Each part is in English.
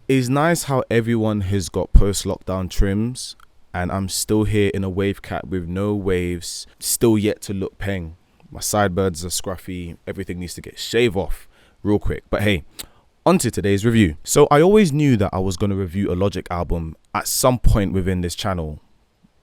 It's nice how everyone has got post-lockdown trims, and I'm still here in a wave cap with no waves, still yet to look peng. My sideburns are scruffy, everything needs to get shaved off real quick. But hey, on to today's review. So I always knew that I was going to review a Logic album at some point within this channel,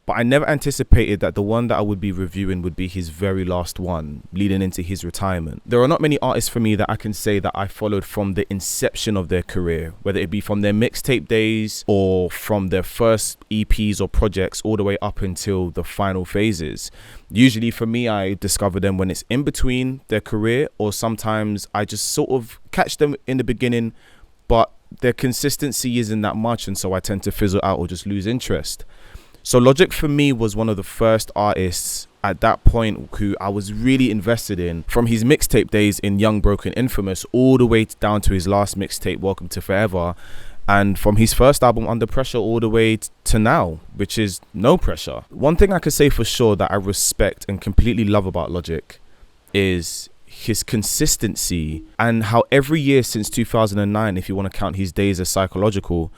but I never anticipated that the one that I would be reviewing would be his very last one, leading into his retirement. There are not many artists for me that I can say that I followed from the inception of their career, whether it be from their mixtape days or from their first EPs or projects all the way up until the final phases. Usually for me, I discover them when it's in between their career, or sometimes I just sort of catch them in the beginning, but their consistency isn't that much, and so I tend to fizzle out or just lose interest. So Logic for me was one of the first artists at that point who I was really invested in, from his mixtape days in Young, Broken, Infamous all the way down to his last mixtape, Welcome to Forever, and from his first album Under Pressure all the way to now, which is No Pressure. One thing I could say for sure that I respect and completely love about Logic is his consistency, and how every year since 2009, if you want to count his days as psychological,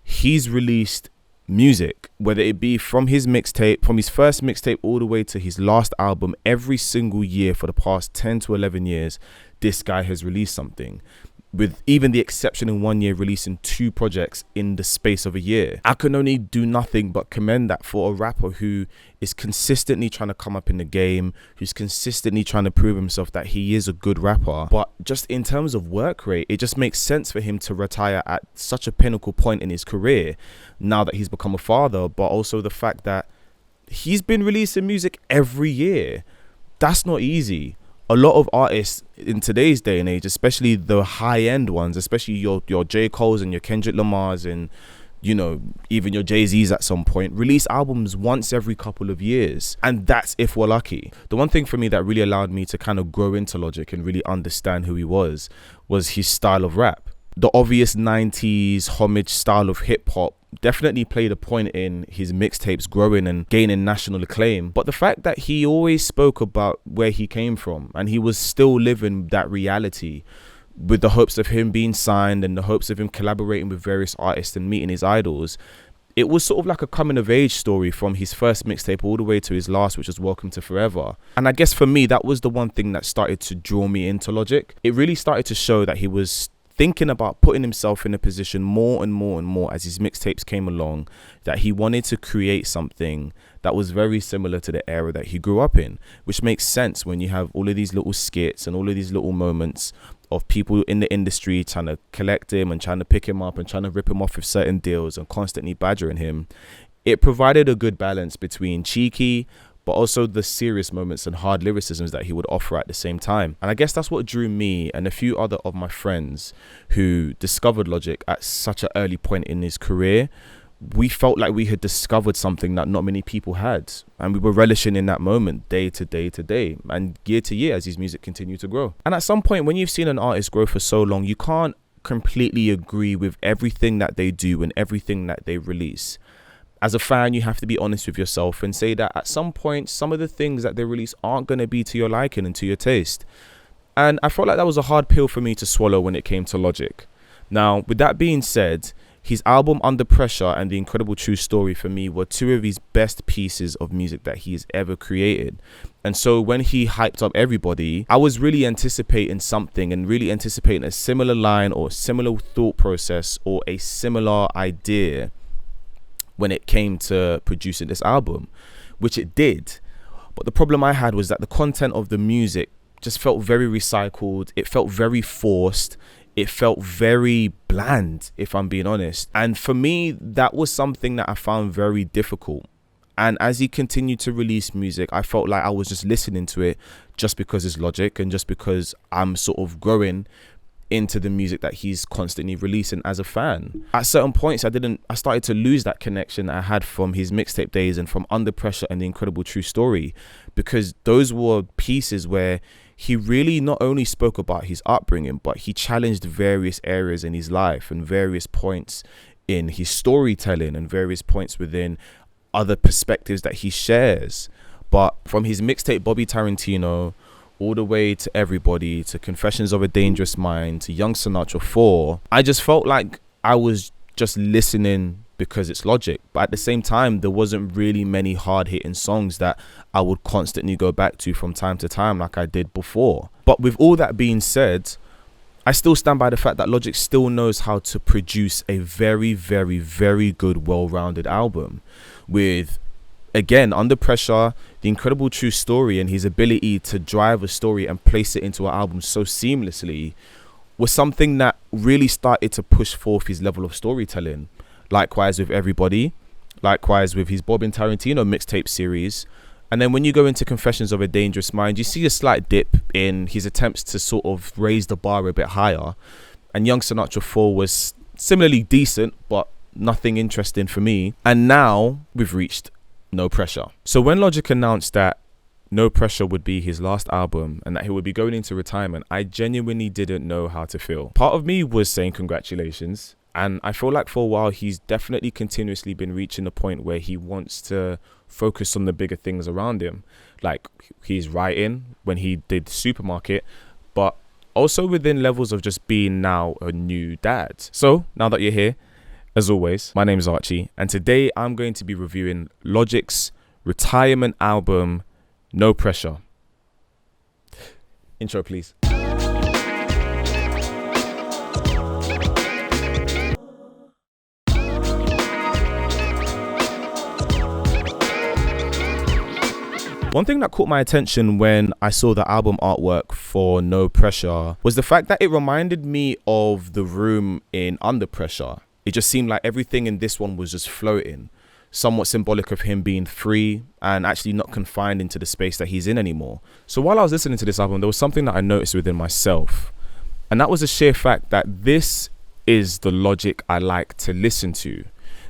he's released music, whether it be from his mixtape, from his first mixtape all the way to his last album. Every single year for the past 10 to 11 years, this guy has released something, with even the exception in 1 year releasing 2 projects in the space of a year. I can only do nothing but commend that for a rapper who is consistently trying to come up in the game, who's consistently trying to prove himself that he is a good rapper. But just in terms of work rate, it just makes sense for him to retire at such a pinnacle point in his career now that he's become a father, but also the fact that he's been releasing music every year. That's not easy. A lot of artists in today's day and age, especially the high-end ones, especially your J. Cole's and your Kendrick Lamar's and, you know, even your Jay-Z's at some point, release albums once every couple of years. And that's if we're lucky. The one thing for me that really allowed me to kind of grow into Logic and really understand who he was his style of rap. The obvious 90s homage style of hip-hop definitely played a point in his mixtapes growing and gaining national acclaim, but the fact that he always spoke about where he came from and he was still living that reality, with the hopes of him being signed and the hopes of him collaborating with various artists and meeting his idols. It was sort of like a coming of age story from his first mixtape all the way to his last, which was Welcome to Forever. And I guess for me, that was the one thing that started to draw me into Logic. It really started to show that he was thinking about putting himself in a position more and more and more as his mixtapes came along, that he wanted to create something that was very similar to the era that he grew up in, which makes sense when you have all of these little skits and all of these little moments of people in the industry trying to collect him and trying to pick him up and trying to rip him off with certain deals and constantly badgering him. It provided a good balance between cheeky but also the serious moments and hard lyricisms that he would offer at the same time. And I guess that's what drew me and a few other of my friends who discovered Logic at such an early point in his career. We felt like we had discovered something that not many people had, and we were relishing in that moment day to day to day and year to year as his music continued to grow. And at some point, when you've seen an artist grow for so long, you can't completely agree with everything that they do and everything that they release. As a fan, you have to be honest with yourself and say that at some point, some of the things that they release aren't going to be to your liking and to your taste. And I felt like that was a hard pill for me to swallow when it came to Logic. Now, with that being said, his album Under Pressure and The Incredible True Story for me were 2 of his best pieces of music that he's ever created. And so when he hyped up everybody, I was really anticipating something and really anticipating a similar line or similar thought process or a similar idea when it came to producing this album, which it did. But the problem I had was that the content of the music just felt very recycled. It felt very forced. It felt very bland, if I'm being honest. And for me, that was something that I found very difficult. And as he continued to release music, I felt like I was just listening to it just because it's Logic and just because I'm sort of growing into the music that he's constantly releasing as a fan. At certain points, I started to lose that connection I had from his mixtape days and from Under Pressure and The Incredible True Story, because those were pieces where he really not only spoke about his upbringing, but he challenged various areas in his life and various points in his storytelling and various points within other perspectives that he shares. But from his mixtape Bobby Tarantino all the way to Everybody, to Confessions of a Dangerous Mind, to Young Sinatra 4, I just felt like I was just listening because it's Logic. But at the same time, there wasn't really many hard hitting songs that I would constantly go back to from time to time like I did before. But with all that being said, I still stand by the fact that Logic still knows how to produce a very, very, very good, well-rounded album with, again, Under Pressure, The Incredible True Story, and his ability to drive a story and place it into an album so seamlessly was something that really started to push forth his level of storytelling. Likewise with Everybody, likewise with his Bob and Tarantino mixtape series. And then when you go into Confessions of a Dangerous Mind, you see a slight dip in his attempts to sort of raise the bar a bit higher. And Young Sinatra 4 was similarly decent, but nothing interesting for me. And now we've reached No Pressure. So when Logic announced that No Pressure would be his last album and that he would be going into retirement, I genuinely didn't know how to feel. Part of me was saying congratulations. And I feel like for a while, he's definitely continuously been reaching the point where he wants to focus on the bigger things around him. Like he's writing when he did Supermarket, but also within levels of just being now a new dad. So now that you're here, as always, my name is Archie. And today I'm going to be reviewing Logic's retirement album, No Pressure. Intro, please. One thing that caught my attention when I saw the album artwork for No Pressure was the fact that it reminded me of the room in Under Pressure. It just seemed like everything in this one was just floating, somewhat symbolic of him being free and actually not confined into the space that he's in anymore. So while I was listening to this album, there was something that I noticed within myself, and that was the sheer fact that this is the Logic I like to listen to.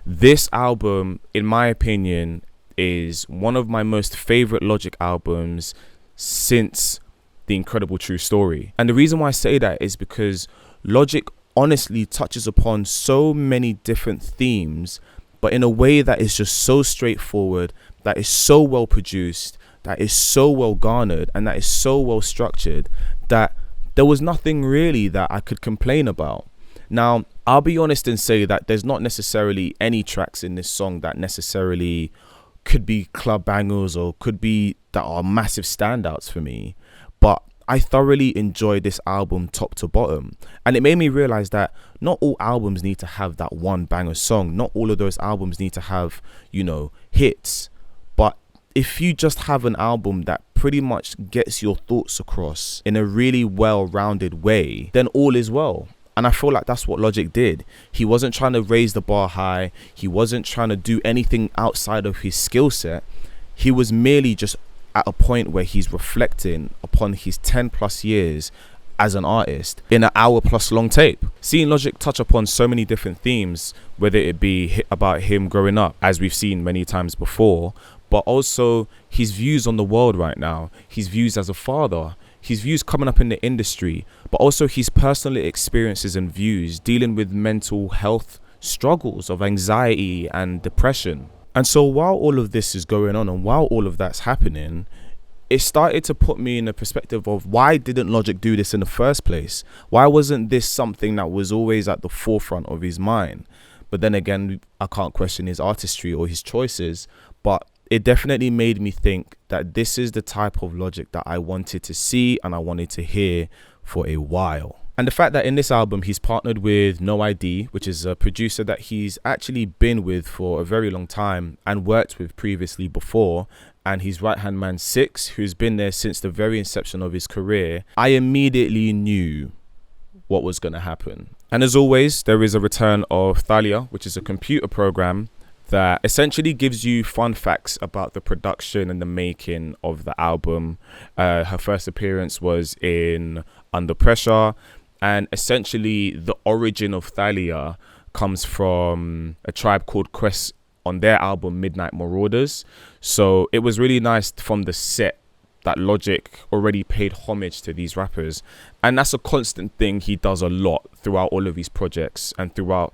This album, in my opinion, is one of my most favorite Logic albums since The Incredible True Story. And the reason why I say that is because Logic honestly touches upon so many different themes, but in a way that is just so straightforward, that is so well produced, that is so well garnered, and that is so well structured that there was nothing really that I could complain about. Now, I'll be honest and say that there's not necessarily any tracks in this song that necessarily could be club bangers or could be that are massive standouts for me, but I thoroughly enjoyed this album top to bottom. And it made me realize that not all albums need to have that one banger song. Not all of those albums need to have, you know, hits. But if you just have an album that pretty much gets your thoughts across in a really well-rounded way, then all is well. And I feel like that's what Logic did. He wasn't trying to raise the bar high. He wasn't trying to do anything outside of his skill set. He was merely just at a point where he's reflecting upon his 10 plus years as an artist in an hour-plus long tape. Seeing Logic touch upon so many different themes, whether it be about him growing up, as we've seen many times before, but also his views on the world right now, his views as a father, his views coming up in the industry, but also his personal experiences and views dealing with mental health struggles of anxiety and depression. And so while all of this is going on and while all of that's happening, it started to put me in a perspective of why didn't Logic do this in the first place? Why wasn't this something that was always at the forefront of his mind? But then again, I can't question his artistry or his choices, but it definitely made me think that this is the type of Logic that I wanted to see and I wanted to hear for a while. And the fact that in this album he's partnered with No ID, which is a producer that he's actually been with for a very long time and worked with previously before, and his right-hand man Six, who's been there since the very inception of his career, I immediately knew what was going to happen. And as always, there is a return of Thalia, which is a computer program that essentially gives you fun facts about the production and the making of the album. Her first appearance was in Under Pressure, and essentially the origin of Thalia comes from A Tribe Called Quest on their album Midnight Marauders. So it was really nice from the set that Logic already paid homage to these rappers, and that's a constant thing he does a lot throughout all of his projects and throughout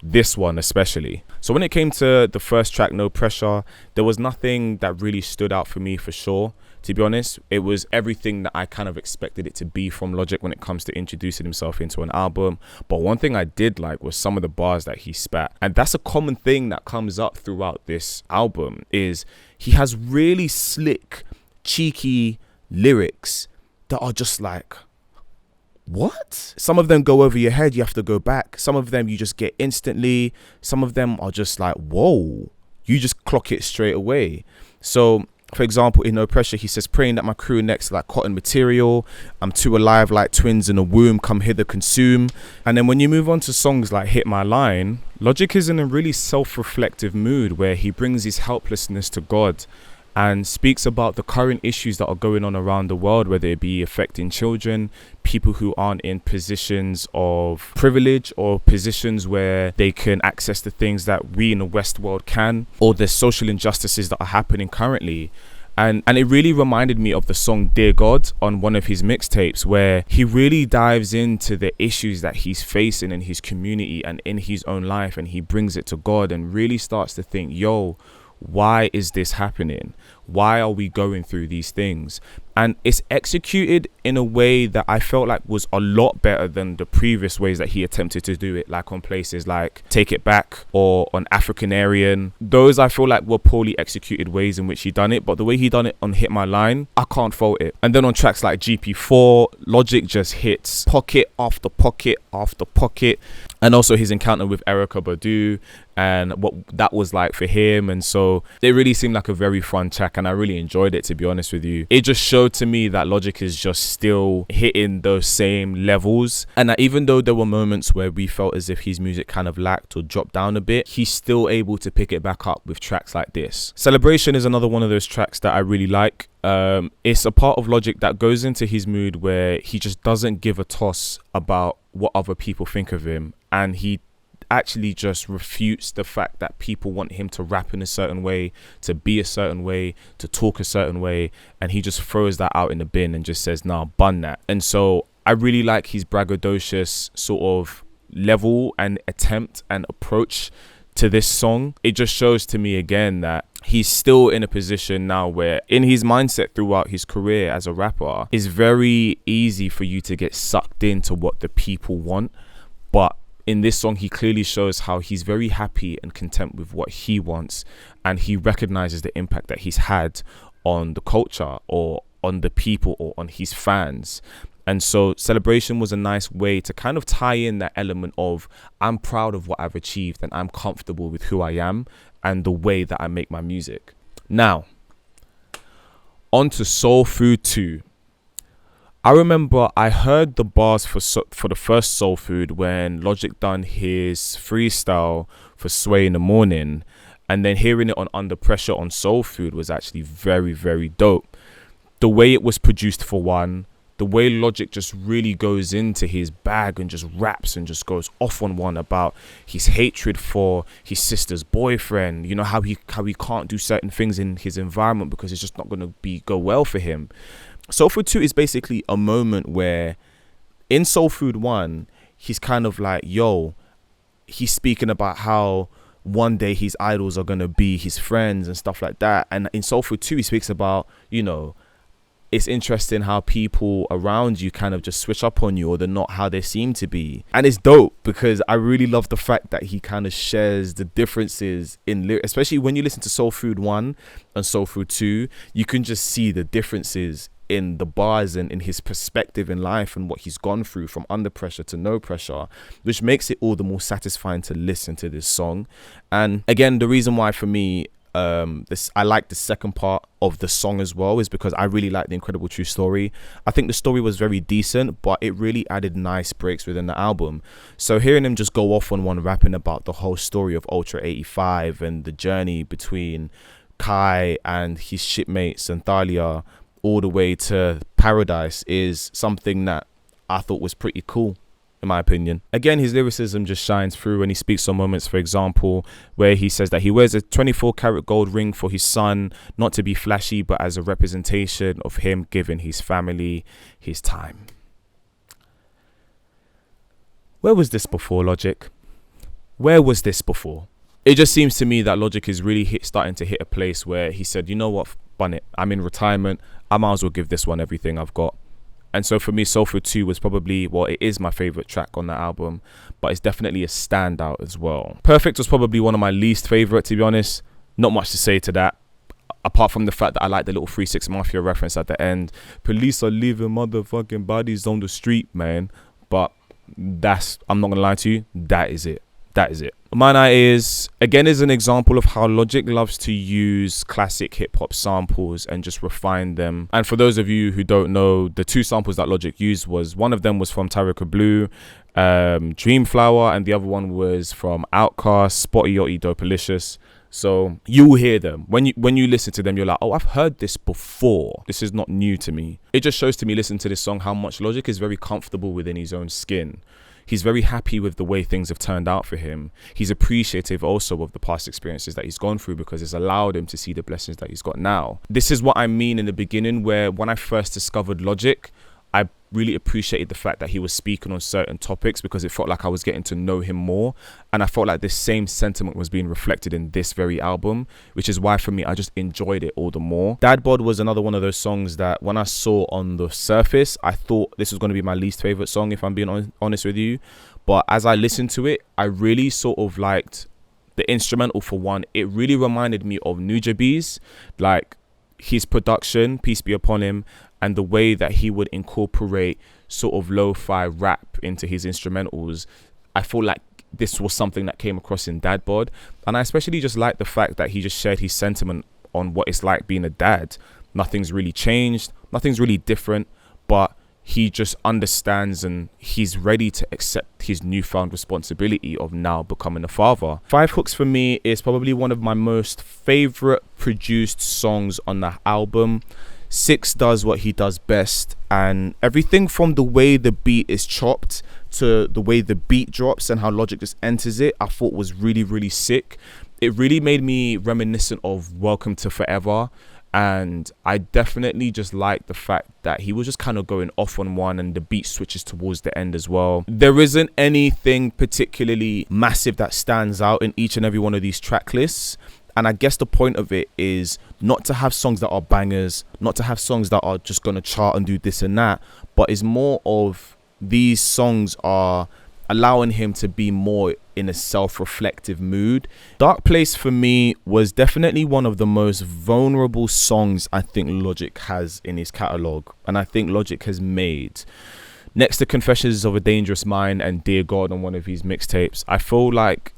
this one especially. So when it came to the first track, No Pressure, there was nothing that really stood out for me, for sure. To be honest, it was everything that I kind of expected it to be from Logic when it comes to introducing himself into an album. But one thing I did like was some of the bars that he spat. And that's a common thing that comes up throughout this album, is he has really slick, cheeky lyrics that are just like, what? Some of them go over your head, you have to go back. Some of them you just get instantly. Some of them are just like, whoa, you just clock it straight away. So for example, in No Pressure, he says, praying that my crew next like cotton material. I'm too alive like twins in a womb, come hither consume. And then when you move on to songs like Hit My Line, Logic is in a really self-reflective mood where he brings his helplessness to God and speaks about the current issues that are going on around the world, whether it be affecting children, people who aren't in positions of privilege or positions where they can access the things that we in the West world can, or the social injustices that are happening currently. And it really reminded me of the song Dear God on one of his mixtapes, where he really dives into the issues that he's facing in his community and in his own life, and he brings it to God and really starts to think, yo, why is this happening? Why are we going through these things? And it's executed in a way that I felt like was a lot better than the previous ways that he attempted to do it, like on places like Take It Back or on African Aryan. Those I feel like were poorly executed ways in which he done it, but the way he done it on Hit My Line, I can't fault it. And then on tracks like GP4, Logic just hits pocket after pocket after pocket. And also his encounter with Erykah Badu and what that was like for him. And so it really seemed like a very fun track, and I really enjoyed it, to be honest with you. It just showed to me that Logic is just still hitting those same levels, and that even though there were moments where we felt as if his music kind of lacked or dropped down a bit, he's still able to pick it back up with tracks like this. Celebration is another one of those tracks that I really like. It's a part of Logic that goes into his mood where he just doesn't give a toss about what other people think of him, and he actually just refutes the fact that people want him to rap in a certain way, to be a certain way, to talk a certain way, and he just throws that out in the bin and just says, nah, bun that. And so I really like his braggadocious sort of level and attempt and approach to this song. It just shows to me again that he's still in a position now where, in his mindset throughout his career as a rapper, it's very easy for you to get sucked into what the people want. But in this song, he clearly shows how he's very happy and content with what he wants, and he recognizes the impact that he's had on the culture or on the people or on his fans. And so Celebration was a nice way to kind of tie in that element of, I'm proud of what I've achieved and I'm comfortable with who I am and the way that I make my music. Now, on to Soul Food 2. I remember I heard the bars for the first Soul Food when Logic done his freestyle for Sway in the Morning, and then hearing it on Under Pressure on Soul Food was actually very, very dope. The way it was produced, for one, the way Logic just really goes into his bag and just raps and just goes off on one about his hatred for his sister's boyfriend, you know, how he can't do certain things in his environment because it's just not going to go well for him. Soul Food 2 is basically a moment where in Soul Food 1, he's kind of like, yo, he's speaking about how one day his idols are going to be his friends and stuff like that. And in Soul Food 2, he speaks about, you know, it's interesting how people around you kind of just switch up on you, or they're not how they seem to be. And it's dope because I really love the fact that he kind of shares the differences in lyrics, especially when you listen to Soul Food 1 and Soul Food 2, you can just see the differences in the bars and in his perspective in life and what he's gone through from Under Pressure to No Pressure, which makes it all the more satisfying to listen to this song. And again, the reason why for me I like the second part of the song as well is because I really like The Incredible True Story. I think the story was very decent, but it really added nice breaks within the album. So hearing him just go off on one rapping about the whole story of Ultra 85 and the journey between Kai and his shipmate Thalia all the way to Paradise is something that I thought was pretty cool, in my opinion. Again, his lyricism just shines through when he speaks on moments, for example, where he says that he wears a 24-karat gold ring for his son, not to be flashy, but as a representation of him giving his family his time. Where was this before, Logic? where was this before? It just seems to me that Logic is really starting to hit a place where he said, you know what, bun it, I'm in retirement, I might as well give this one everything I've got. And so for me, Soul Food 2 was probably, well, it is my favourite track on that album, but it's definitely a standout as well. Perfect was probably one of my least favourite, to be honest. Not much to say to that, apart from the fact that I like the little 3 6 Mafia reference at the end. Police are leaving motherfucking bodies on the street, man. But that's, I'm not going to lie to you, that is it. That is it. My Night is, again, is an example of how Logic loves to use classic hip-hop samples and just refine them. And for those of you who don't know, the 2 samples that Logic used was, one of them was from Tyrica Blue, Dreamflower, and the other one was from Outkast, Spotty Yachty, Dopalicious. So you'll hear them. When you listen to them, you're like, oh, I've heard this before. This is not new to me. It just shows to me, listening to this song, how much Logic is very comfortable within his own skin. He's very happy with the way things have turned out for him. He's appreciative also of the past experiences that he's gone through, because it's allowed him to see the blessings that he's got now. This is what I mean in the beginning, where when I first discovered Logic, I really appreciated the fact that he was speaking on certain topics, because it felt like I was getting to know him more. And I felt like this same sentiment was being reflected in this very album, which is why for me, I just enjoyed it all the more. Dad Bod was another one of those songs that when I saw on the surface, I thought this was going to be my least favorite song, if I'm being honest with you. But as I listened to it, I really sort of liked the instrumental for one. It really reminded me of Nujabes, like his production, peace be upon him, and the way that he would incorporate sort of lo-fi rap into his instrumentals. I feel like this was something that came across in Dad Bod. And I especially just like the fact that he just shared his sentiment on what it's like being a dad. Nothing's really changed, nothing's really different, but he just understands and he's ready to accept his newfound responsibility of now becoming a father. 5 Hooks for me is probably one of my most favorite produced songs on the album. Six does what he does best, and everything from the way the beat is chopped to the way the beat drops and how Logic just enters it, I thought was really, really sick. It really made me reminiscent of Welcome to Forever, and I definitely just like the fact that he was just kind of going off on one, and the beat switches towards the end as well. There isn't anything particularly massive that stands out in each and every one of these track lists. And I guess the point of it is not to have songs that are bangers, not to have songs that are just going to chart and do this and that, but it's more of these songs are allowing him to be more in a self-reflective mood. Dark Place for me was definitely one of the most vulnerable songs I think Logic has in his catalogue, and I think Logic has made. Next to Confessions of a Dangerous Mind and Dear God on one of his mixtapes, I feel like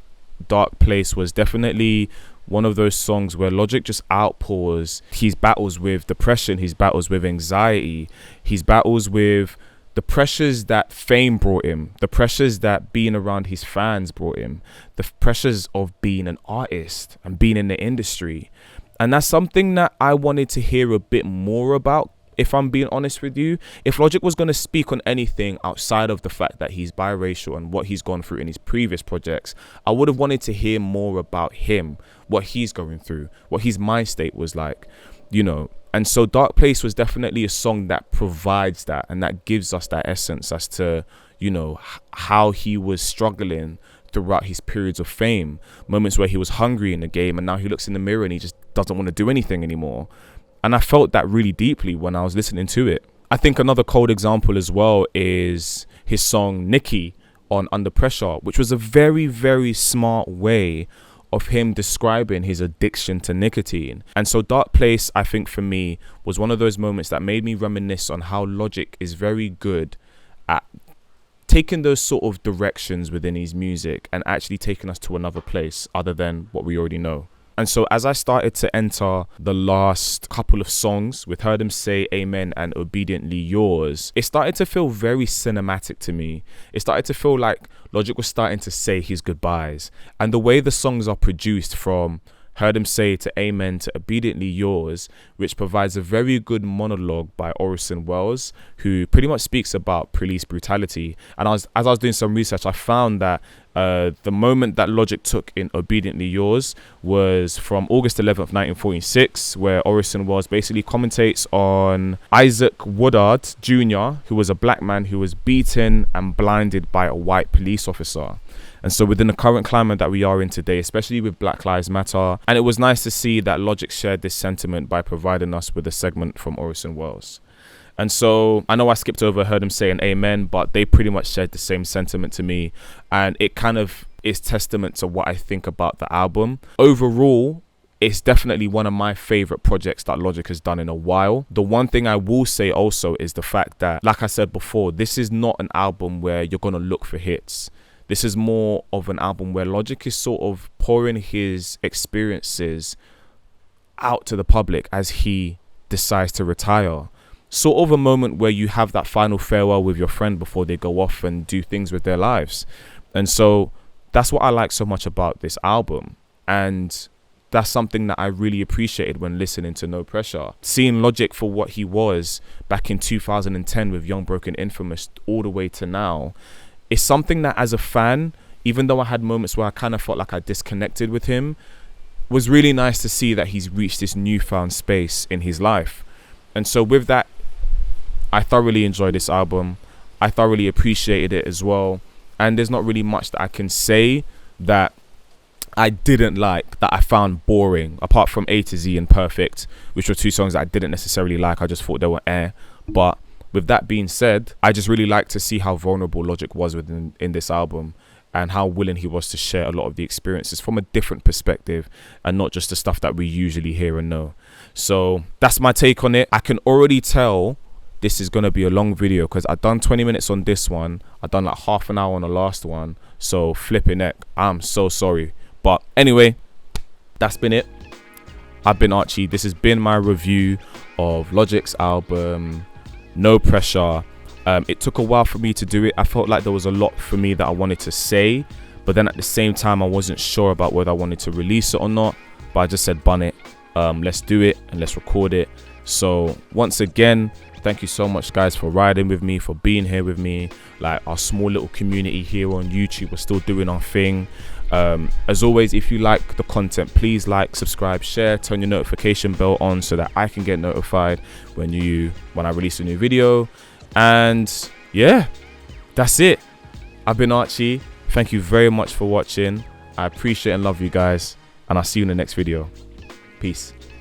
Dark Place was definitely one of those songs where Logic just outpours his battles with depression, his battles with anxiety, his battles with the pressures that fame brought him, the pressures that being around his fans brought him, the pressures of being an artist and being in the industry. And that's something that I wanted to hear a bit more about, if I'm being honest with you. If Logic was going to speak on anything outside of the fact that he's biracial and what he's gone through in his previous projects, I would have wanted to hear more about him, what he's going through, what his mind state was like, you know. And so Dark Place was definitely a song that provides that, and that gives us that essence as to, you know, how he was struggling throughout his periods of fame, moments where he was hungry in the game, and now he looks in the mirror and he just doesn't want to do anything anymore. And I felt that really deeply when I was listening to it. I think another cold example as well is his song Nikki on Under Pressure, which was a very, very smart way of him describing his addiction to nicotine. And so Dark Place, I think for me, was one of those moments that made me reminisce on how Logic is very good at taking those sort of directions within his music and actually taking us to another place other than what we already know. And so as I started to enter the last couple of songs with Heard Him Say Amen and Obediently Yours, it started to feel very cinematic to me. It started to feel like Logic was starting to say his goodbyes. And the way the songs are produced, from Heard Him Say to Amen to Obediently Yours, which provides a very good monologue by Orson Welles, who pretty much speaks about police brutality. And as I was doing some research, I found that the moment that Logic took in Obediently Yours was from August 11th, 1946, where Orson Welles basically commentates on Isaac Woodard Jr., who was a black man who was beaten and blinded by a white police officer. And so within the current climate that we are in today, especially with Black Lives Matter, and it was nice to see that Logic shared this sentiment by providing us with a segment from Orison Wells. And so I know I skipped over, heard him say an amen, but they pretty much shared the same sentiment to me. And it kind of is testament to what I think about the album. Overall, it's definitely one of my favorite projects that Logic has done in a while. The one thing I will say also is the fact that, like I said before, this is not an album where you're going to look for hits. This is more of an album where Logic is sort of pouring his experiences out to the public as he decides to retire. Sort of a moment where you have that final farewell with your friend before they go off and do things with their lives. And so that's what I like so much about this album. And that's something that I really appreciated when listening to No Pressure. Seeing Logic for what he was back in 2010 with Young Broken Infamous all the way to now is something that, as a fan, even though I had moments where I kind of felt like I disconnected with him, was really nice to see that he's reached this newfound space in his life. And so with that, I thoroughly enjoyed this album. I thoroughly appreciated it as well. And there's not really much that I can say that I didn't like, that I found boring, apart from A to Z and Perfect, which were two songs that I didn't necessarily like. I just thought they were air. But with that being said, I just really like to see how vulnerable Logic was in this album, and how willing he was to share a lot of the experiences from a different perspective and not just the stuff that we usually hear and know. So that's my take on it. I can already tell this is going to be a long video because I've done 20 minutes on this one. I've done like half an hour on the last one. So flipping heck, I'm so sorry. But anyway, that's been it. I've been Archie. This has been my review of Logic's album, No Pressure. It took a while for me to do it. I felt like there was a lot for me that I wanted to say, but then at the same time I wasn't sure about whether I wanted to release it or not. But I just said bun it, let's do it and let's record it. So once again, thank you so much guys for riding with me, for being here with me. Like, our small little community here on YouTube, we're still doing our thing. As always, if you like the content, please like, subscribe, share, turn your notification bell on so that I can get notified when I release a new video. And yeah, that's it. I've been Archie. Thank you very much for watching. I appreciate and love you guys, and I'll see you in the next video. Peace.